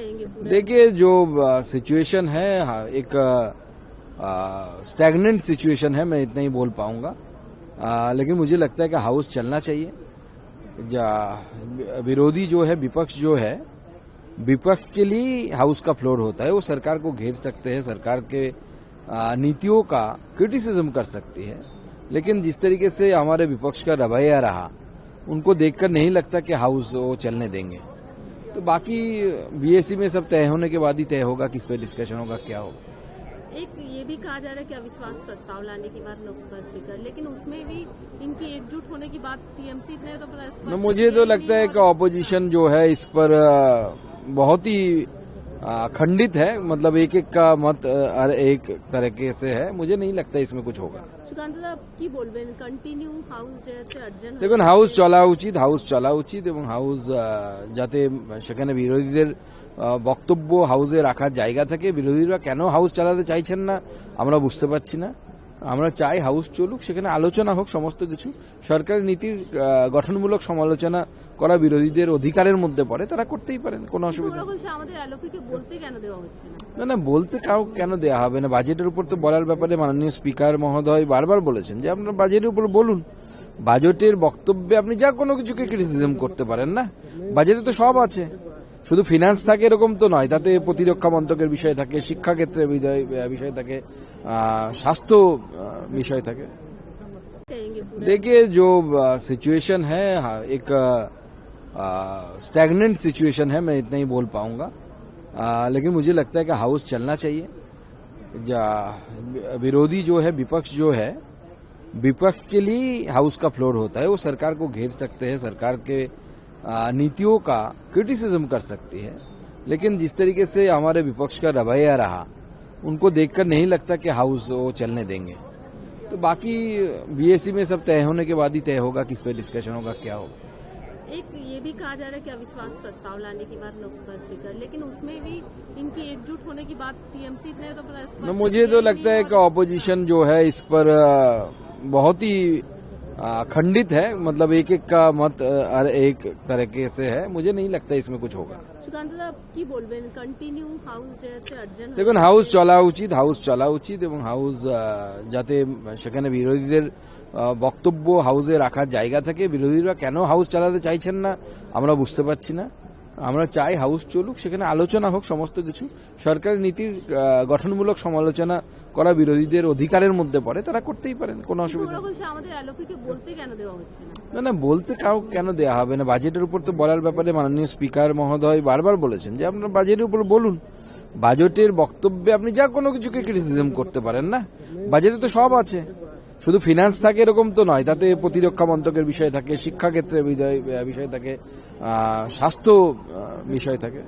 कहेंगे पूरा? देखिए, जो सिचुएशन है, एक स्टैग्नेंट सिचुएशन है, मैं इतना ही बोल पाऊंगा। लेकिन मुझे लगता है कि हाउस चलना चाहिए। विरोधी जो है, विपक्ष जो है, विपक्ष के लिए हाउस का फ्लोर होता है। वो सरकार को घेर सकते हैं, सरकार के नीतियों का क्रिटिसिज्म कर सकती है। लेकिन जिस तरीके से हमारे विपक्ष का रवैया रहा, उनको देखकर नहीं लगता कि हाउस वो चलने देंगे। तो बाकी बीएससी में सब तय होने के बाद ही तय होगा, किस पे डिस्कशन होगा, क्या होगा। एक ये भी कहा जा रहा है कि अविश्वास प्रस्ताव लाने की बात लोकसभा स्पीकर, लेकिन उसमें भी इनकी एकजुट होने की बात टीएमसी ने तो बड़ा मुझे तो लगता है कि ऑपोजिशन जो है इस पर बहुत ही खंडित है। मतलब एक एक का मत हर एक तरीके से है। मुझे नहीं लगता इसमें कुछ होगा। কি বলবেন কন্টিনিউ হাউস যেতে আর্জেন্ট? দেখুন, হাউস চলা উচিত এবং হাউস যাতে সেখানে বিরোধীদের বক্তব্য হাউসে রাখার জায়গা থাকে। বিরোধীরা কেন হাউস চালাতে চাইছেন না আমরা বুঝতে পারছি না। আমরা চাই হাউস চলুক, সেখানে আলোচনা হোক সমস্ত কিছু। সরকারের নীতির গঠনমূলক সমালোচনা করা বিরোধীদের অধিকারের মধ্যে পড়ে, তারা করতেই পারেন, কোনো অসুবিধা নেই। আমাদের এলওপিকে বলতে কেন দেওয়া হচ্ছে না? না, বলতে কাউ কেন দেওয়া হবে না? বাজেটের উপর তো বলার ব্যাপারে মাননীয় স্পিকার মহোদয় বারবার বলেছেন যে আপনার বাজেটের উপর বলুন। বাজেটের বক্তব্যে আপনি যা কোনো কিছুকে ক্রিটিসিজম করতে পারেন না। বাজেটে তো সব আছে, শুধু ফিনান্স থাকে এরকম তো নয়। তাতে প্রতিরক্ষা মন্ত্রকের বিষয় থাকে, শিক্ষা ক্ষেত্রে বিষয় থাকে, স্বাস্থ্য বিষয় থাকে। देखिए, जो सिचुएशन है, एक स्टैग्नेंट सिचुएशन है, मैं इतना ही बोल पाऊंगा। लेकिन मुझे लगता है कि हाउस चलना चाहिए। विरोधी जो है, विपक्ष जो है, विपक्ष के लिए हाउस का फ्लोर होता है। वो सरकार को घेर सकते हैं, सरकार के नीतियों का क्रिटिसिज्म कर सकती है। लेकिन जिस तरीके से हमारे विपक्ष का रवैया रहा, उनको देखकर नहीं लगता कि हाउस वो चलने देंगे। तो बाकी बीएससी में सब तय होने के बाद ही तय होगा, किस पे डिस्कशन होगा, क्या होगा। एक ये भी कहा जा रहा है कि अविश्वास प्रस्ताव लाने की बात लोकसभा स्पीकर, लेकिन उसमें भी इनकी एकजुट होने की बात टीएमसी ने तो बड़ा मुझे तो लगता है कि ऑपोजिशन जो है इस पर बहुत ही खंडित है। मतलब एक एक का मत हर एक तरीके से है। मुझे नहीं लगता इसमें कुछ होगा। কি বলবেন কন্টিনিউ হাউস যেতে আর্জেন্ট? দেখুন, হাউস চলা উচিত এবং হাউস যাতে সেখানে বিরোধীদের বক্তব্য হাউসে রাখার জায়গা থাকে। বিরোধীরা কেন হাউস চালাতে চাইছেন না আমরা বুঝতে পারছি না। আমরা চাই হাউস চলুক, সেখানে আলোচনা হোক সমস্ত কিছু। সরকারের নীতির গঠনমূলক সমালোচনা করা বিরোধীদের অধিকারের মধ্যে পড়ে, তারা করতেই পারেন, কোনো অসুবিধা নেই। আমাদের এলওপিকে বলতে কেন দেওয়া হচ্ছে না, বলতে কাউ কেন দেওয়া হবে না? বাজেটের উপর তো বলার ব্যাপারে মাননীয় স্পিকার মহোদয় বারবার বলেছেন যে আপনার বাজেটের উপর বলুন। বাজেটের বক্তব্যে আপনি যা কোনো কিছুকে ক্রিটিসিজম করতে পারেন না। বাজেটে তো সব আছে, শুধু ফিনান্স থাকে এরকম তো নয়। তাতে প্রতিরক্ষা মন্ত্রকের বিষয় থাকে, শিক্ষা ক্ষেত্রে বিষয় থাকে, স্বাস্থ্য বিষয় থাকে।